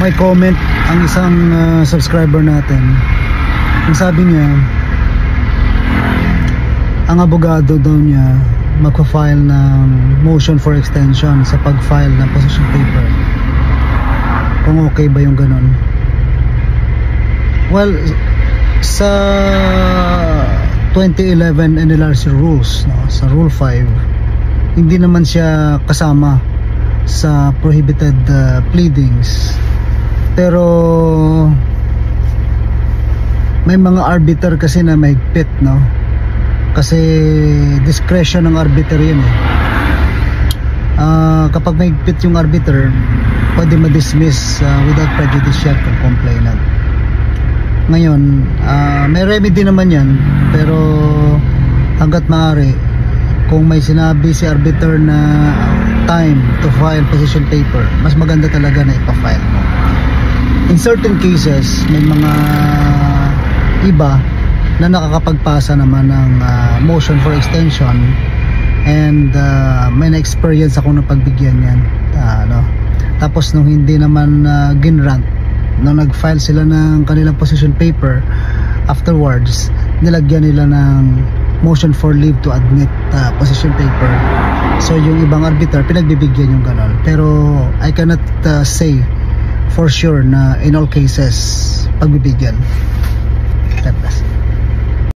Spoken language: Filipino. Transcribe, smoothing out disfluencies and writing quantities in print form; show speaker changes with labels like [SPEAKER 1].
[SPEAKER 1] may comment ang isang subscriber natin. Ang sabi niya, ang abogado daw niya magpa-file ng motion for extension sa pag-file ng position paper. Kung okay ba yung ganun? Well, sa 2011 NLRC rules, no, sa Rule 5, hindi naman siya kasama sa prohibited pleadings. Pero may mga arbiter kasi na mahigpit, no? Kasi discretion ng arbiter yun eh. Kapag mahigpit yung arbiter, pwede ma-dismiss without prejudice siya kung complainant. Ngayon, may remedy naman yan, pero hanggat maaari, kung may sinabi si arbiter na time to file position paper, mas maganda talaga na ipa-file mo. In certain cases, may mga iba na nakakapagpasa naman ng motion for extension, and may na-experience ako na pagbigyan yan, no? Tapos nung hindi naman ginrant, nung nag-file sila ng kanilang position paper, afterwards nilagyan nila ng motion for leave to admit position paper. So yung ibang arbiter pinagbibigyan yung ganon, pero I cannot say for sure na in all cases pagbibigyan. God bless.